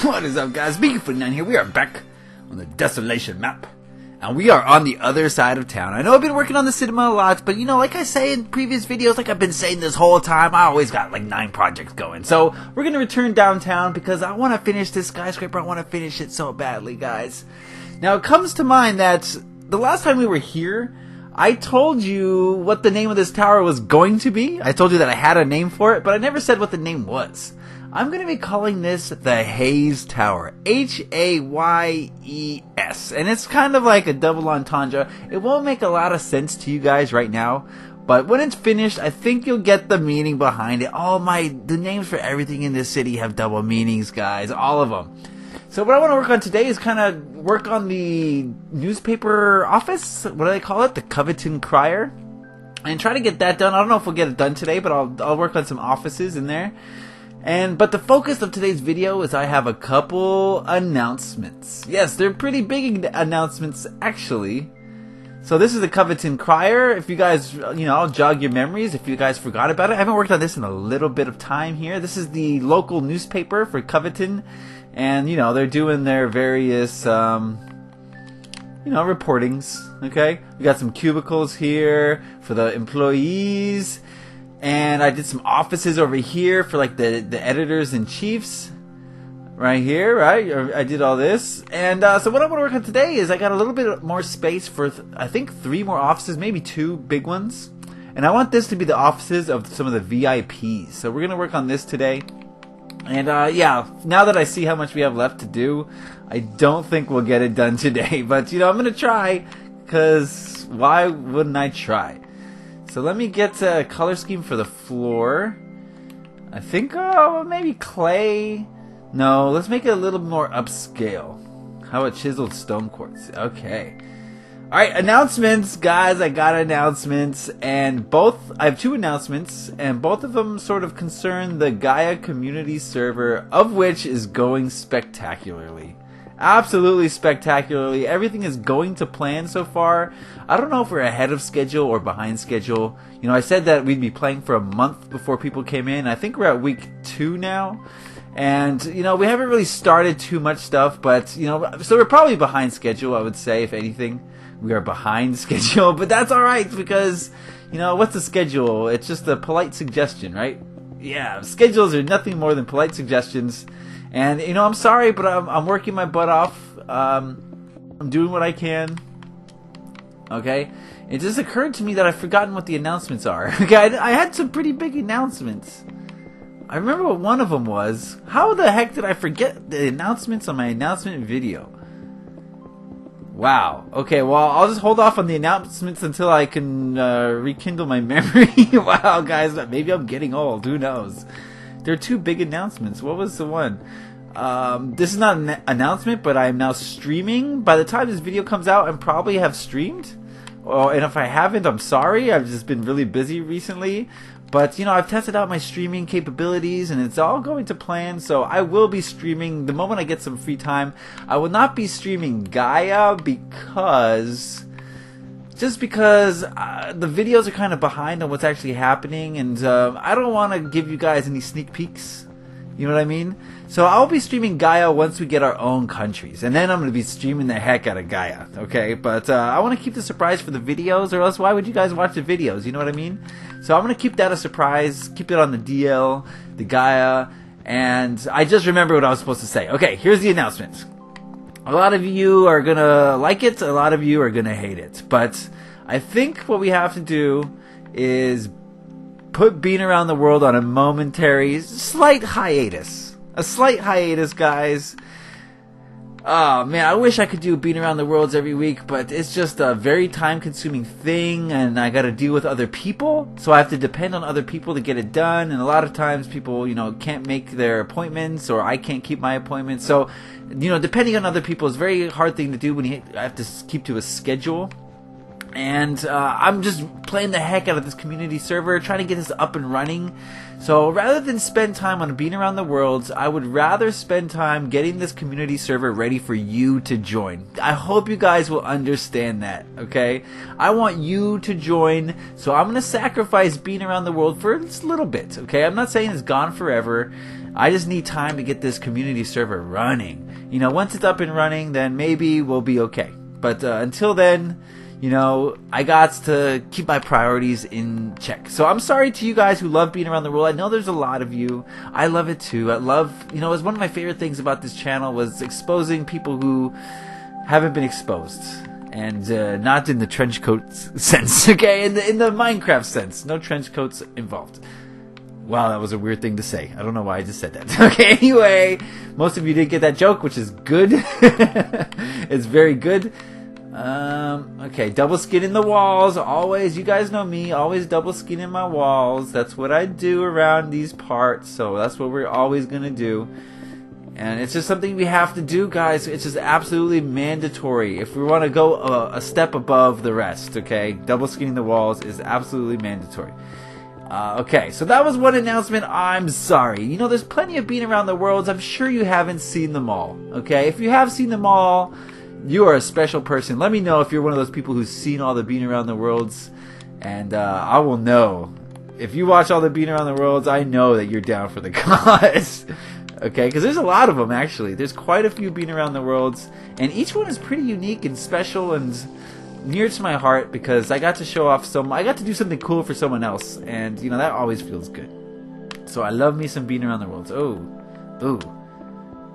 What is up, guys? Beancrew49 here. We are back on the Desolation map. And we are on the other side of town. I know I've been working on the cinema a lot, but you know, like I say in previous videos, like I've been saying this whole time, I always got like 9 projects going. So we're going to return downtown because I want to finish this skyscraper. I want to finish it so badly, guys. Now, it comes to mind that the last time we were here, I told you what the name of this tower was going to be. I told you that I had a name for it, but I never said what the name was. I'm going to be calling this the Hayes Tower. H-A-Y-E-S. And it's kind of like a double entendre. It won't make a lot of sense to you guys right now, but when it's finished, I think you'll get the meaning behind it. The names for everything in this city have double meanings, guys. All of them. So what I want to work on today is kind of work on the newspaper office. What do they call it? The Coveton Crier. And try to get that done. I don't know if we'll get it done today, but I'll work on some offices in there. But the focus of today's video is I have a couple announcements. Yes, they're pretty big announcements, actually. So this is the Coveton Crier. If you guys, I'll jog your memories if you guys forgot about it. I haven't worked on this in a little bit of time here. This is the local newspaper for Coveton. And, they're doing their various, reportings, okay? We got some cubicles here for the employees. And I did some offices over here for like the editors and chiefs. Right here, right? I did all this. And so what I want to work on today is I got a little bit more space for, I think, 3 more offices, maybe 2 big ones. And I want this to be the offices of some of the VIPs. So we're going to work on this today. And yeah, now that I see how much we have left to do, I don't think we'll get it done today. But, I'm going to try, because why wouldn't I try? So let me get a color scheme for the floor. I think, maybe clay. No, let's make it a little more upscale. How about chiseled stone quartz? Okay. Alright, announcements, guys. I got announcements. And I have 2 announcements. And both of them sort of concern the Gaia community server, of which is going spectacularly. Absolutely spectacularly. Everything is going to plan so far. I don't know if we're ahead of schedule or behind schedule. I said that we'd be playing for a month before people came in. I think we're at week 2 now. And, we haven't really started too much stuff, but, so we're probably behind schedule, I would say, if anything. We are behind schedule, but that's alright because, what's a schedule? It's just a polite suggestion, right? Yeah, schedules are nothing more than polite suggestions. And, I'm sorry, but I'm working my butt off. I'm doing what I can. Okay? It just occurred to me that I've forgotten what the announcements are. Okay, I had some pretty big announcements. I remember what one of them was. How the heck did I forget the announcements on my announcement video? Wow. Okay, well, I'll just hold off on the announcements until I can rekindle my memory. Wow, guys, maybe I'm getting old. Who knows? There are 2 big announcements. What was the one? This is not an announcement, but I am now streaming. By the time this video comes out, I probably have streamed. And if I haven't, I'm sorry. I've just been really busy recently. But, I've tested out my streaming capabilities, and it's all going to plan. So I will be streaming the moment I get some free time. I will not be streaming Gaia because the videos are kind of behind on what's actually happening, and I don't want to give you guys any sneak peeks. You know what I mean? So I'll be streaming Gaia once we get our own countries, and then I'm going to be streaming the heck out of Gaia, okay? But I want to keep the surprise for the videos, or else why would you guys watch the videos? You know what I mean? So I'm going to keep that a surprise, keep it on the DL, the Gaia, and I just remembered what I was supposed to say. Okay, here's the announcements. A lot of you are going to like it, a lot of you are going to hate it. But I think what we have to do is put Bean Around the World on a momentary, slight hiatus. A slight hiatus, guys. Oh, man, I wish I could do Bean Around the Worlds every week, but it's just a very time-consuming thing, and I gotta deal with other people, so I have to depend on other people to get it done, and a lot of times people, can't make their appointments, or I can't keep my appointments, so, depending on other people is a very hard thing to do when you have to keep to a schedule. And I'm just playing the heck out of this community server, trying to get this up and running. So rather than spend time on being around the worlds, I would rather spend time getting this community server ready for you to join. I hope you guys will understand that, okay? I want you to join, so I'm going to sacrifice being around the world for just a little bit, okay? I'm not saying it's gone forever. I just need time to get this community server running. You know, once it's up and running, then maybe we'll be okay. But until then, you know, I got to keep my priorities in check. So I'm sorry to you guys who love being around the world. I know there's a lot of you. I love it too. I love, you know, it's one of my favorite things about this channel was exposing people who haven't been exposed. And not in the trench coat sense, okay? In the Minecraft sense. No trench coats involved. Wow, that was a weird thing to say. I don't know why I just said that. Okay, anyway, most of you did get that joke, which is good. It's very good. Okay, double skin in the walls. Always, you guys know me, always double skin in my walls. That's what I do around these parts, so that's what we're always gonna do. And it's just something we have to do, guys. It's just absolutely mandatory if we want to go a step above the rest, okay? Double skinning the walls is absolutely mandatory. Okay, so that was one announcement. I'm sorry. You know, there's plenty of being around the worlds. I'm sure you haven't seen them all, okay? If you have seen them all, you are a special person. Let me know if you're one of those people who's seen all the being around the worlds, and I will know. If you watch all the being around the worlds, I know that you're down for the cause. Okay, because there's a lot of them, actually. There's quite a few being around the worlds, and each one is pretty unique and special and near to my heart because I got to show off I got to do something cool for someone else, and you know, that always feels good. So I love me some being around the worlds. Oh,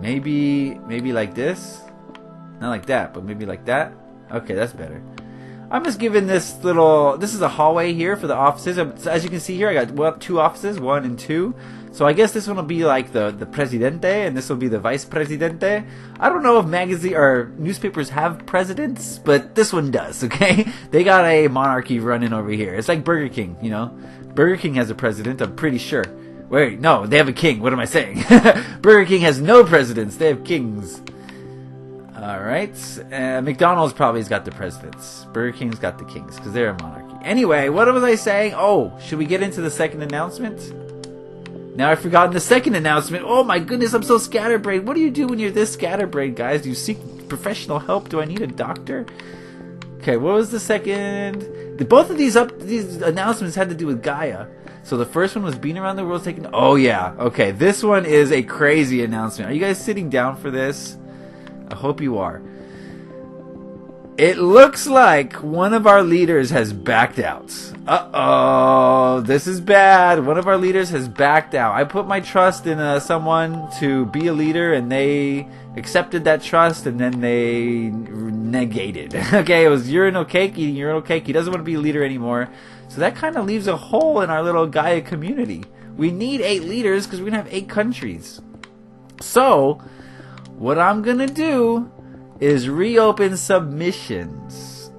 maybe like this. Not like that, but maybe like that. Okay, that's better. I'm just giving this is a hallway here for the offices. As you can see here, I got two offices, 1 and 2. So I guess this one will be like the presidente, and this will be the vice presidente. I don't know if magazine or newspapers have presidents, but this one does, okay? They got a monarchy running over here. It's like Burger King, you know? Burger King has a president, I'm pretty sure. Wait, no, they have a king. What am I saying? Burger King has no presidents. They have kings. Alright, McDonald's probably has got the presidents. Burger King's got the kings, because they're a monarchy. Anyway, what was I saying? Oh, should we get into the second announcement? Now I've forgotten the second announcement. Oh my goodness, I'm so scatterbrained. What do you do when you're this scatterbrained, guys? Do you seek professional help? Do I need a doctor? Okay, what was the second? Both of these announcements had to do with Gaia. So the first one was being around the world taking... Oh yeah, okay, this one is a crazy announcement. Are you guys sitting down for this? I hope you are. It looks like one of our leaders has backed out. Uh-oh, this is bad. One of our leaders has backed out. I put my trust in someone to be a leader, and they accepted that trust, and then they negated. Okay, it was urinal cake, eating urinal cake. He doesn't want to be a leader anymore. So that kind of leaves a hole in our little Gaia community. We need 8 leaders because we're going to have 8 countries. So what I'm going to do is reopen submissions.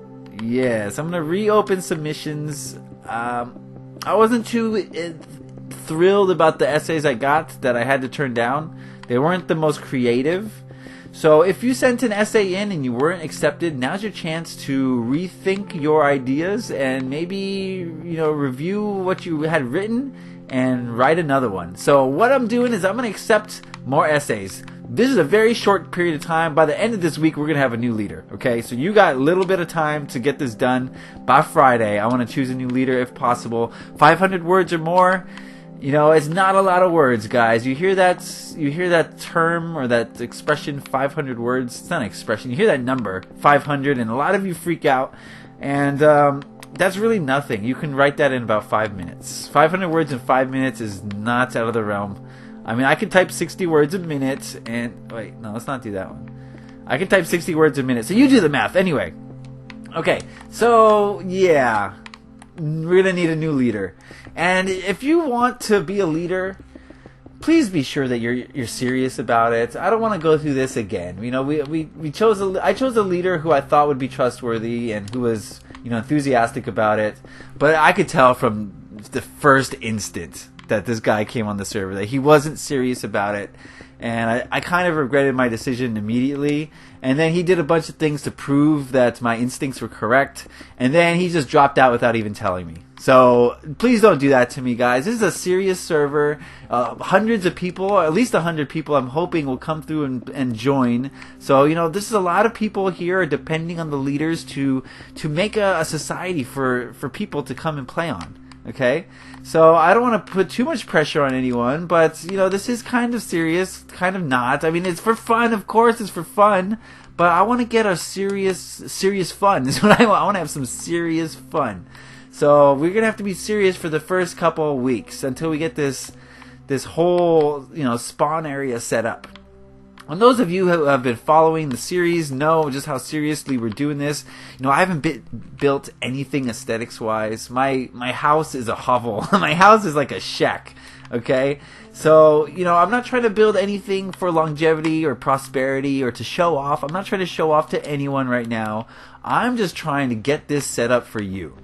Yes, I'm going to reopen submissions. I wasn't too thrilled about the essays I got that I had to turn down. They weren't the most creative. So if you sent an essay in and you weren't accepted, now's your chance to rethink your ideas and maybe, you know, review what you had written and write another one. So what I'm doing is I'm going to accept more essays. This is a very short period of time. By the end of this week, we're going to have a new leader, okay? So you got a little bit of time to get this done. By Friday, I want to choose a new leader if possible. 500 words or more. You know, it's not a lot of words, guys. You hear that term or that expression, 500 words. It's not an expression. You hear that number, 500, and a lot of you freak out. And that's really nothing. You can write that in about 5 minutes. 500 words in 5 minutes is not out of the realm. I mean, I can type 60 words a minute, and... Wait, no, let's not do that one. I can type 60 words a minute, so you do the math. Anyway. Okay, so, yeah. We're going to need a new leader. And if you want to be a leader, please be sure that you're serious about it. I don't want to go through this again. You know, I chose a leader who I thought would be trustworthy and who was, you know, enthusiastic about it. But I could tell from the first instant that this guy came on the server, that he wasn't serious about it. And I kind of regretted my decision immediately. And then he did a bunch of things to prove that my instincts were correct. And then he just dropped out without even telling me. So please don't do that to me, guys. This is a serious server. Hundreds of people, at least 100 people, I'm hoping will come through and join. So, you know, this is a lot of people here depending on the leaders to make a society for people to come and play on. Okay, so I don't want to put too much pressure on anyone, but you know, this is kind of serious, kind of not. I mean, it's for fun, of course, it's for fun, but I want to get a serious fun. Is what I want. I want to have some serious fun. So we're gonna have to be serious for the first couple of weeks until we get this whole, you know, spawn area set up. And those of you who have been following the series know just how seriously we're doing this. You know, I haven't built anything aesthetics-wise. My house is a hovel. My house is like a shack, okay? So, you know, I'm not trying to build anything for longevity or prosperity or to show off. I'm not trying to show off to anyone right now. I'm just trying to get this set up for you.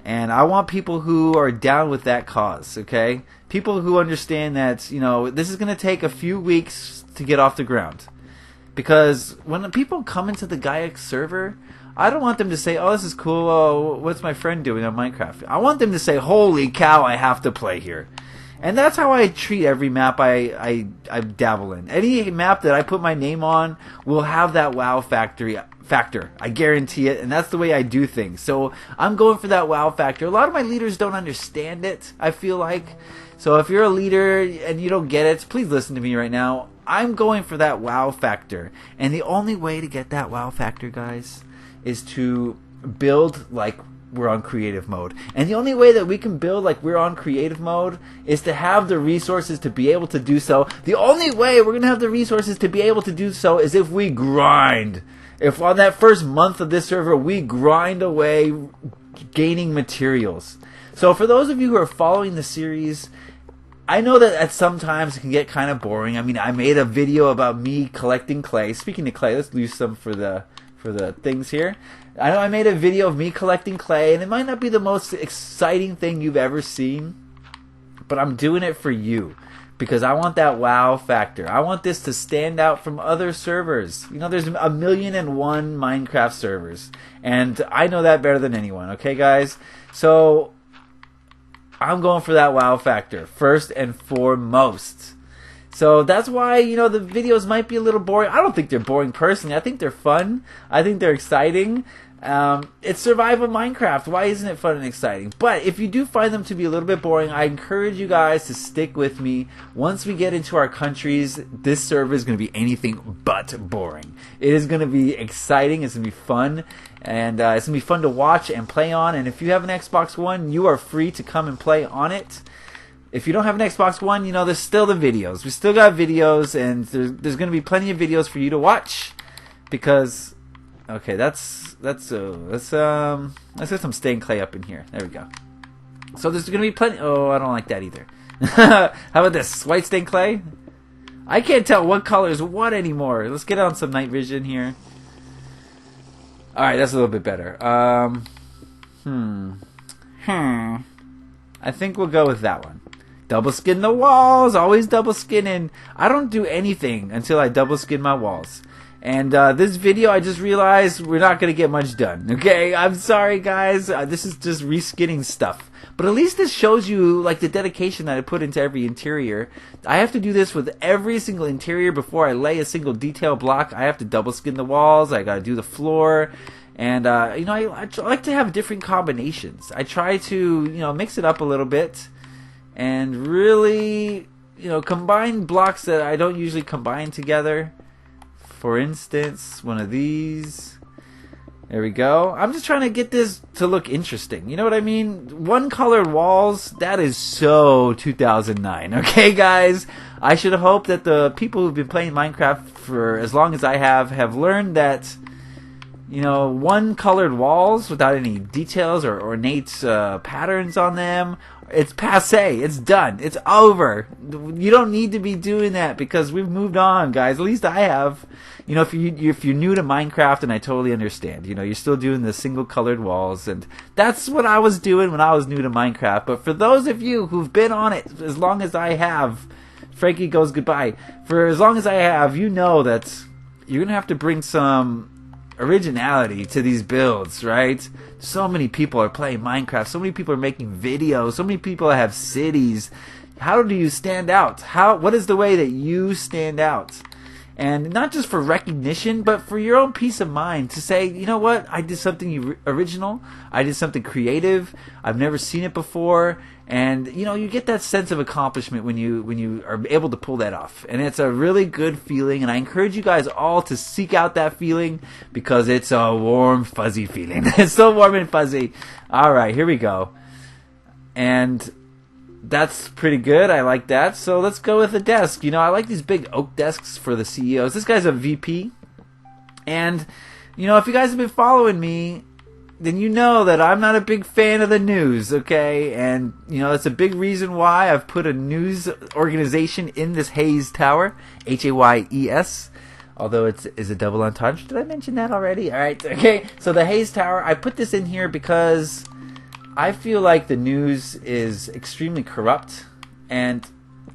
And I want people who are down with that cause, okay? People who understand that, you know, this is going to take a few weeks to get off the ground. Because when people come into the Gaiax server, I don't want them to say, oh, this is cool, oh, what's my friend doing on Minecraft? I want them to say, holy cow, I have to play here. And that's how I treat every map I dabble in. Any map that I put my name on will have that wow factor. I guarantee it, and that's the way I do things. So I'm going for that wow factor. A lot of my leaders don't understand it, I feel like. So if you're a leader and you don't get it, please listen to me right now. I'm going for that wow factor. And the only way to get that wow factor, guys, is to build like we're on creative mode. And the only way that we can build like we're on creative mode is to have the resources to be able to do so. The only way we're going to have the resources to be able to do so is if we grind. If on that first month of this server we grind away gaining materials. So for those of you who are following the series, I know that at sometimes it can get kind of boring. I mean, I made a video about me collecting clay. Speaking of clay, let's use some for the things here. I know I made a video of me collecting clay, and it might not be the most exciting thing you've ever seen, but I'm doing it for you because I want that wow factor. I want this to stand out from other servers. You know, there's 1,000,001 Minecraft servers, and I know that better than anyone. Okay, guys? So I'm going for that wow factor first and foremost. So that's why, you know, the videos might be a little boring. I don't think they're boring personally. I think they're fun. I think they're exciting. It's survival Minecraft. Why isn't it fun and exciting? But if you do find them to be a little bit boring, I encourage you guys to stick with me. Once we get into our countries, this server is going to be anything but boring. It is going to be exciting. It's going to be fun. And it's going to be fun to watch and play on. And if you have an Xbox One, you are free to come and play on it. If you don't have an Xbox One, you know, there's still the videos. We still got videos, and there's going to be plenty of videos for you to watch. Because, okay, let's get some stained clay up in here. There we go. So there's going to be plenty. Oh, I don't like that either. How about this? White stained clay? I can't tell what color is what anymore. Let's get on some night vision here. Alright, that's a little bit better. I think we'll go with that one. Double skin the walls. Always double skinning. I don't do anything until I double skin my walls. And this video, I just realized we're not going to get much done. Okay? I'm sorry, guys. This is just reskinning stuff. But at least this shows you like the dedication that I put into every interior. I have to do this with every single interior before I lay a single detail block. I have to double skin the walls. I got to do the floor. And, you know, I like to have different combinations. I try to, you know, mix it up a little bit. And really, you know, combine blocks that I don't usually combine together. For instance, one of these. There we go. I'm just trying to get this to look interesting. You know what I mean? One colored walls, that is so 2009. Okay, guys? I should hope that the people who've been playing Minecraft for as long as I have learned that you know, one colored walls without any details or ornate patterns on them. It's passé. It's done. It's over. You don't need to be doing that because we've moved on, guys. At least I have. You know, if you're new to Minecraft, and I totally understand. You know, you're still doing the single colored walls, and that's what I was doing when I was new to Minecraft. But for those of you who've been on it as long as I have, Frankie goes goodbye. For as long as I have, you know that you're gonna have to bring some originality to these builds, right? So many people are playing Minecraft. So many people are making videos. So many people have cities. How do you stand out? What is the way that you stand out? And not just for recognition, but for your own peace of mind to say, you know what? I did something original. I did something creative. I've never seen it before. And, you know, you get that sense of accomplishment when you are able to pull that off. And it's a really good feeling. And I encourage you guys all to seek out that feeling because it's a warm, fuzzy feeling. It's so warm and fuzzy. All right, here we go. And that's pretty good. I like that. So let's go with the desk. You know, I like these big oak desks for the CEOs. This guy's a VP. And, you know, if you guys have been following me, then you know that I'm not a big fan of the news, okay? And, you know, it's a big reason why I've put a news organization in this Hayes Tower. Hayes. Although is a double entendre. Did I mention that already? All right, okay. So the Hayes Tower, I put this in here because I feel like the news is extremely corrupt. And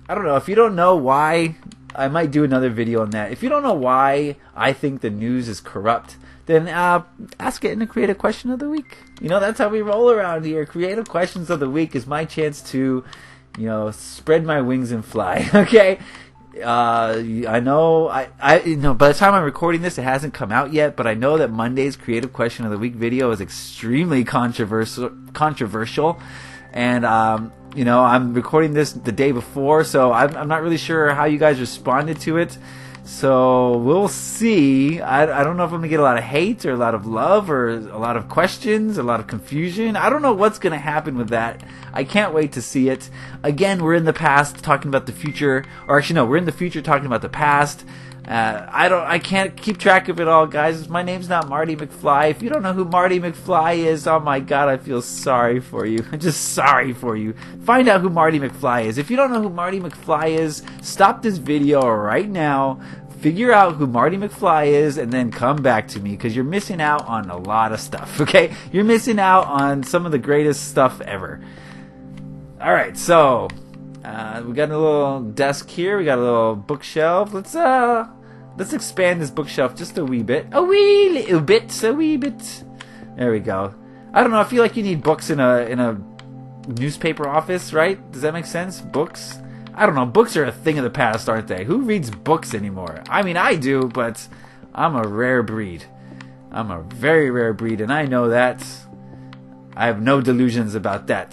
I don't know, if you don't know why, I might do another video on that. If you don't know why I think the news is corrupt, then ask it in the Creative Question of the Week. You know, that's how we roll around here. Creative Questions of the Week is my chance to, you know, spread my wings and fly. Okay? I know, you know, by the time I'm recording this, it hasn't come out yet, but I know that Monday's Creative Question of the Week video is extremely controversial. And, you know, I'm recording this the day before, so I'm not really sure how you guys responded to it. So we'll see. I don't know if I'm going to get a lot of hate or a lot of love or a lot of questions, a lot of confusion. I don't know what's going to happen with that. I can't wait to see it. Again, we're in the past talking about the future. Or actually, no, we're in the future talking about the past. I can't keep track of it all, guys. My name's not Marty McFly. If you don't know who Marty McFly is, oh my god, I feel sorry for you. I'm just sorry for you. Find out who Marty McFly is. If you don't know who Marty McFly is, stop this video right now. Figure out who Marty McFly is and then come back to me because you're missing out on a lot of stuff, okay? You're missing out on some of the greatest stuff ever. Alright, so we got a little desk here. We got a little bookshelf. Let's expand this bookshelf just a wee bit. A wee little bit. A wee bit. There we go. I don't know. I feel like you need books in a newspaper office, right? Does that make sense? Books? I don't know. Books are a thing of the past, aren't they? Who reads books anymore? I mean, I do, but I'm a rare breed. I'm a very rare breed, and I know that. I have no delusions about that.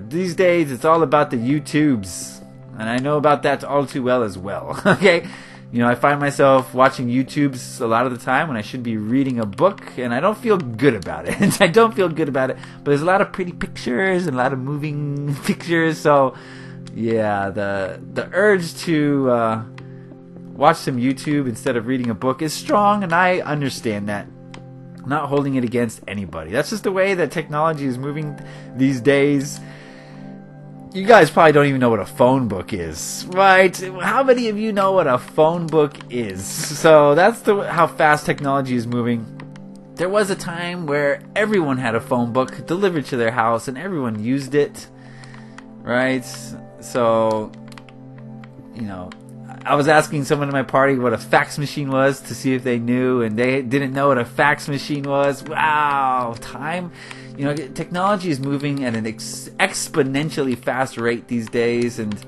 These days, it's all about the YouTubes, and I know about that all too well as well. Okay? You know, I find myself watching YouTubes a lot of the time when I should be reading a book, and I don't feel good about it. I don't feel good about it, but there's a lot of pretty pictures and a lot of moving pictures, so yeah, the urge to watch some YouTube instead of reading a book is strong, and I understand that. I'm not holding it against anybody. That's just the way that technology is moving these days. You guys probably don't even know what a phone book is, right? How many of you know what a phone book is? So that's how fast technology is moving. There was a time where everyone had a phone book delivered to their house and everyone used it, right? So, you know, I was asking someone in my party what a fax machine was to see if they knew, and they didn't know what a fax machine was. Wow, time. You know, technology is moving at an exponentially fast rate these days, and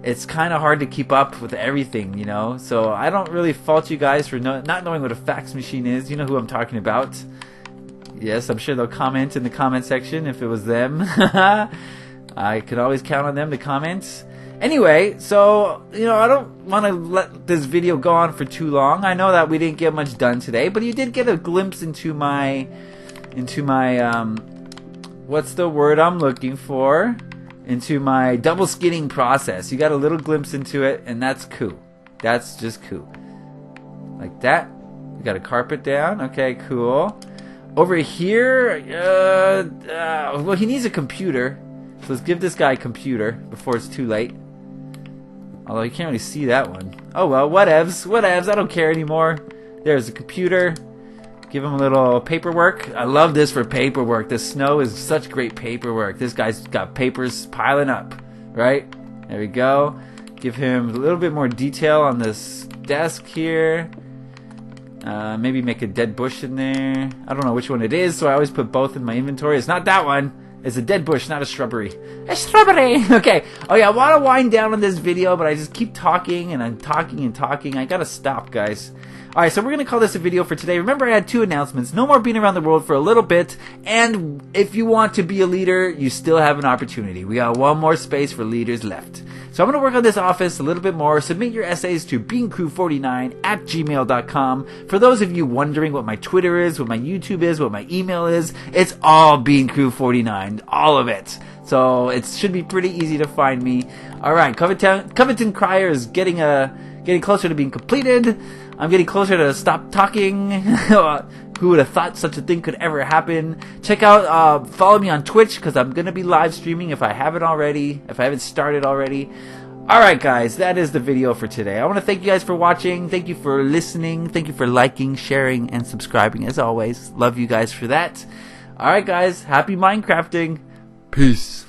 it's kind of hard to keep up with everything, you know. So I don't really fault you guys for not knowing what a fax machine is. You know who I'm talking about. Yes, I'm sure they'll comment in the comment section if it was them. I could always count on them to comment. Anyway, so, you know, I don't want to let this video go on for too long. I know that we didn't get much done today, but you did get a glimpse into my what's the word I'm looking for? Into my double skinning process. You got a little glimpse into it, and that's cool. That's just cool. Like that. We got a carpet down. Okay, cool. Over here, well, he needs a computer. So let's give this guy a computer before it's too late. Although you can't really see that one. Oh well, whatevs, whatevs. I don't care anymore. There's a computer. Give him a little paperwork. I love this for paperwork. The snow is such great paperwork. This guy's got papers piling up. Right? There we go. Give him a little bit more detail on this desk here. Maybe make a dead bush in there. I don't know which one it is, so I always put both in my inventory. It's not that one. It's a dead bush, not a shrubbery. A shrubbery! Okay. Oh yeah, I want to wind down on this video, but I just keep talking, and I'm talking and talking. I gotta stop, guys. Alright, so we're going to call this a video for today. Remember, I had 2 announcements. No more being around the world for a little bit. And if you want to be a leader, you still have an opportunity. We got 1 more space for leaders left. So I'm going to work on this office a little bit more. Submit your essays to beancrew49@gmail.com. For those of you wondering what my Twitter is, what my YouTube is, what my email is, it's all beancrew49. All of it. So it should be pretty easy to find me. Alright, Coveton Crier is getting closer to being completed. I'm getting closer to stop talking. Who would have thought such a thing could ever happen? Check out, follow me on Twitch, because I'm going to be live streaming if I haven't started already. Alright guys, that is the video for today. I want to thank you guys for watching. Thank you for listening. Thank you for liking, sharing, and subscribing as always. Love you guys for that. Alright guys, happy Minecrafting. Peace.